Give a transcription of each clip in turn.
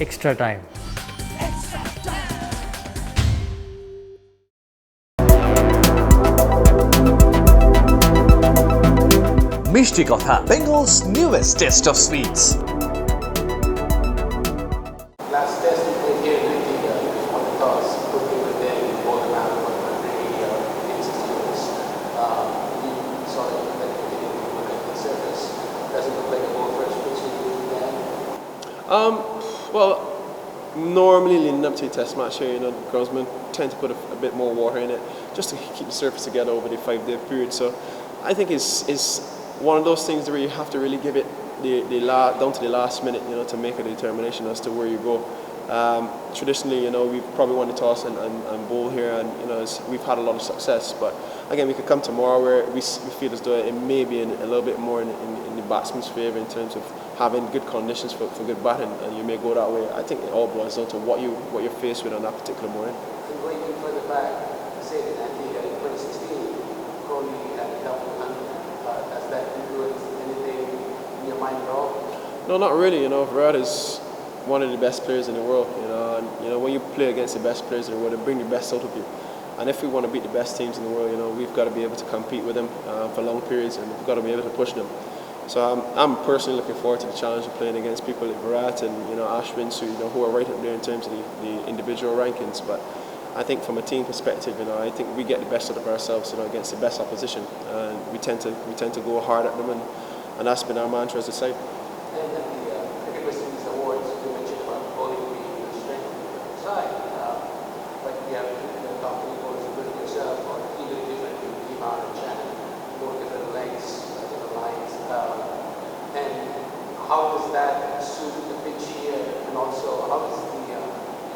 extra time. Mishti Kotha, Bengal's newest taste of sweets. Last test we played here in India on the toss, put people there in ball around for really in 6 years. We saw that the surface doesn't look like a ball first pitch there. Well, normally leading up to a test match here, the groundsmen tend to put a bit more water in it just to keep the surface together over the 5-day period. So I think it's one of those things where you have to really give it down to the last minute, to make a determination as to where you go. Traditionally, we've probably won the toss and bowl here, and we've had a lot of success. But again, we could come tomorrow where we feel as though it may be a little bit more in the batsman's favour in terms of having good conditions for good batting, and you may go that way. I think it all boils down to what you're faced with on that particular morning. And going further back, say in Antigua in 2016, Kohli had a double 100. Does that influence anything in your mind at all? No, not really. Virat is one of the best players in the world. And when you play against the best players in the world, they bring the best out of you. And if we want to beat the best teams in the world, we've got to be able to compete with them for long periods, and we've got to be able to push them. So I'm personally looking forward to the challenge of playing against people like Virat and Ashwin, who are right up there in terms of the individual rankings. But I think from a team perspective, I think we get the best out of ourselves, against the best opposition, and we tend to go hard at them, and that's been our mantra as a side. And at the cricket West Indies awards, you mentioned about bowling being the strength of the side, but you have the top three bowlers, including yourself, or even different in Kimar and Chan, more different lengths, different lines. And how does that suit the pitch here, and also how does the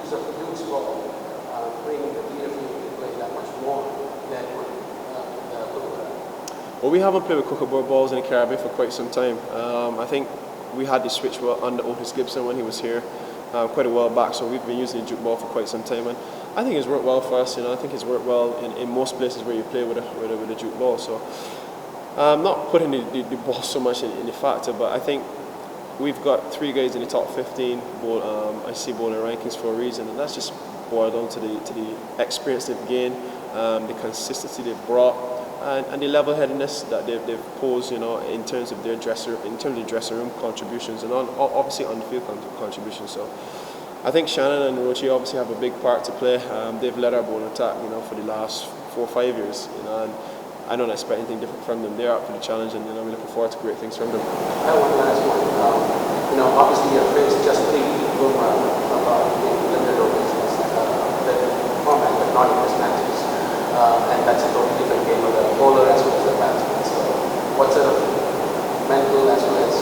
use of the loose ball bring the leader to play that much more than with the Kookaburra? Well, we haven't played with Kookaburra balls in the Caribbean for quite some time. I think we had the switch under Otis Gibson when he was here quite a while back, so we've been using the juke ball for quite some time, and I think it's worked well for us. I think it's worked well in most places where you play with a juke ball. So I'm not putting the ball so much in the factor, but I think we've got 3 guys in the top 15 ICC bowling rankings for a reason, and that's just boiled down to the experience they've gained, the consistency they've brought, and the level-headedness that they've posed, in terms of their dressing room contributions, and obviously on the field contributions. So I think Shannon and Rochi obviously have a big part to play. They've led our bowling attack, for the last 4 or 5 years, and I don't expect anything different from them. They're up for the challenge, and we're looking forward to great things from them. I have one last one. Obviously your friends just played Bumrah about the limited business, the format, but not in test matches, and that's a totally different game for the bowler as well as the batsman. So, what sort of mental as well as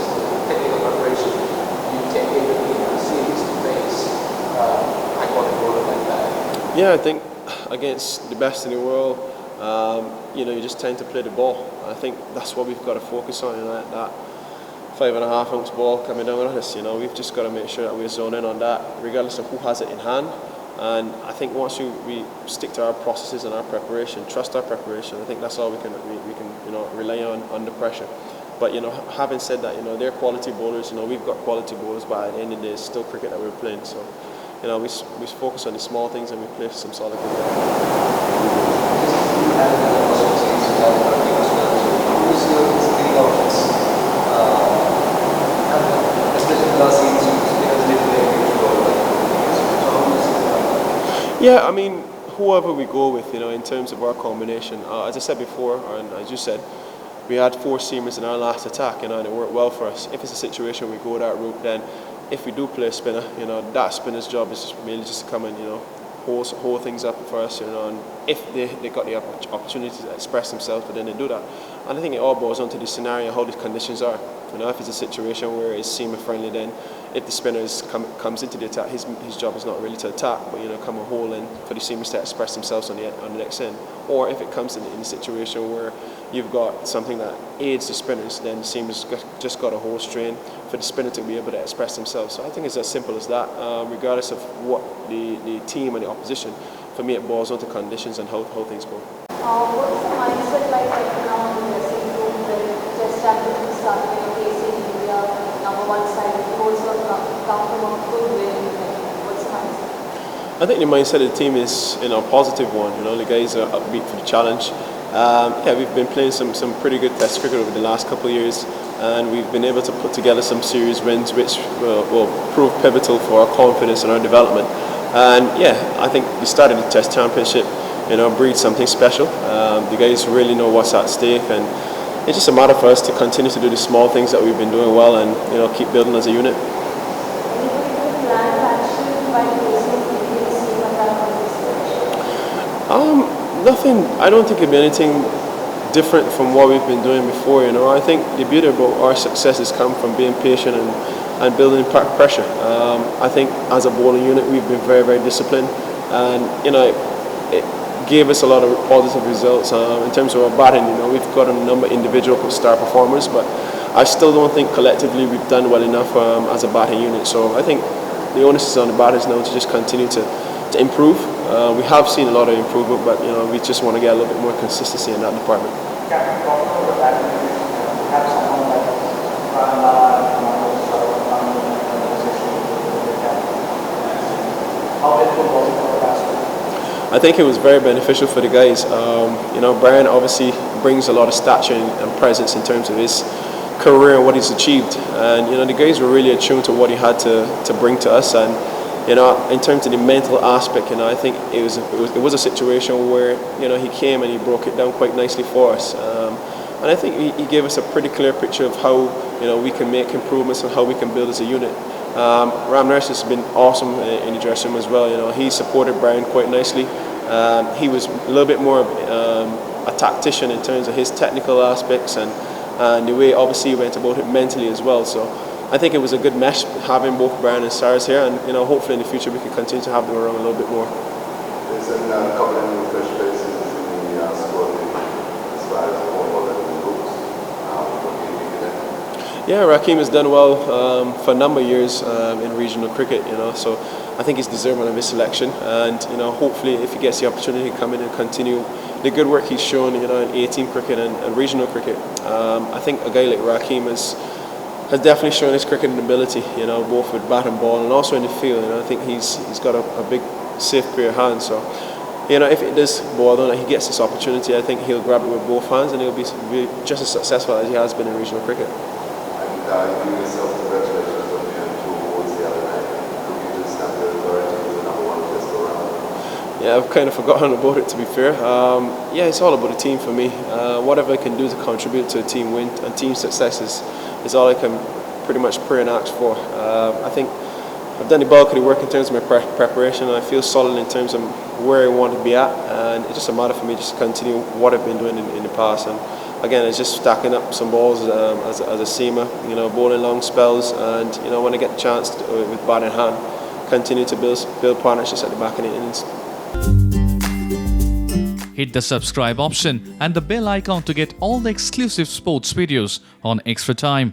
technical preparation you take into the series to face high-quality bowler like that? Yeah, I think against the best in the world, you just tend to play the ball. I think that's what we've got to focus on. That 5.5 ounce ball coming down at us. We've just got to make sure that we're zoning in on that, regardless of who has it in hand. And I think once we stick to our processes and our preparation, trust our preparation, I think that's all we can rely on under pressure. But having said that, they're quality bowlers. We've got quality bowlers, but at the end of the day, it's still cricket that we're playing. So, we focus on the small things and we play some solid cricket. Yeah, I mean, whoever we go with, in terms of our combination, as I said before, and as you said, we had 4 seamers in our last attack, and it worked well for us. If it's a situation we go that route, then if we do play a spinner, that spinner's job is mainly just to come and, hold things up for us, and if they got the opportunity to express themselves, but then they do that. And I think it all boils down to the scenario, how the conditions are. If it's a situation where it's seamer friendly, then if the spinner comes into the attack, his job is not really to attack, but come a hole in for the seamers to express themselves on the next end. Or if it comes in a situation where you've got something that aids the spinners, then the seamers just got a whole strain for the spinner to be able to express themselves. So I think it's as simple as that, regardless of what the team and the opposition. For me, it boils down to conditions and how things go. What's the mindset like right now in the dressing room when Test championship starting, facing India, number 1 side, also counting on good win? I think the mindset of the team is, you know, a positive one. You know, the guys are upbeat for the challenge. Yeah, we've been playing some pretty good Test cricket over the last couple of years, and we've been able to put together some series wins, which will prove pivotal for our confidence and our development. And yeah, I think the start of the Test Championship, you know, breeds something special. The guys really know what's at stake, and it's just a matter for us to continue to do the small things that we've been doing well, and you know, keep building as a unit. Nothing. I don't think it'd be anything different from what we've been doing before. You know, I think the beauty about our success has come from being patient and building pressure. I think as a bowling unit, we've been very, very disciplined, and you know, it gave us a lot of positive results in terms of our batting. You know, we've got a number of individual star performers, but I still don't think collectively we've done well enough as a batting unit. So I think the onus is on the batters now to just continue to improve. We have seen a lot of improvement, but you know, we just want to get a little bit more consistency in that department. Captain, talking about that, have someone like Ramla, how helpful was it for the batsmen? I think it was very beneficial for the guys. You know, Brian obviously brings a lot of stature and presence in terms of his career and what he's achieved, and you know, the guys were really attuned to what he had to bring to us. And you know, in terms of the mental aspect, you know, I think it was a situation where, you know, he came and he broke it down quite nicely for us, and I think he gave us a pretty clear picture of how, you know, we can make improvements and how we can build as a unit. Ram Nurse has been awesome in the dressing room as well. You know, he supported Brian quite nicely. He was a little bit more a tactician in terms of his technical aspects and the way obviously he went about it mentally as well. So I think it was a good mesh having both Brian and Cyrus here, and you know, hopefully in the future we can continue to have them around a little bit more. There's a couple of new fresh faces in the squad as far as all the groups. What do you think of that? Yeah, Rakeem has done well for a number of years in regional cricket, you know, so I think he's deserving of his selection, and you know, hopefully if he gets the opportunity to come in and continue the good work he's shown, you know, in A-team cricket and regional cricket. I think a guy like Rakeem has definitely shown his cricketing ability, you know, both with bat and ball and also in the field. You know, I think he's got a big, safe pair of hands. So, you know, if it does boil down that he gets this opportunity, I think he'll grab it with both hands and he'll be just as successful as he has been in regional cricket. And you yourself, congratulations on your 2 awards the other night. Could you just have the authority as the number 1 test around? Yeah, I've kind of forgotten about it, to be fair. Yeah, it's all about the team for me. Whatever I can do to contribute to a team win and team success is all I can pretty much pray and ask for. I think I've done the bulk of the work in terms of my preparation, and I feel solid in terms of where I want to be at, and it's just a matter for me just to continue what I've been doing in the past. And again, it's just stacking up some balls as a seamer, you know, bowling long spells, and you know, when I get the chance to, with bat in hand, continue to build partnerships at the back of the innings. Hit the subscribe option and the bell icon to get all the exclusive sports videos on Extra Time.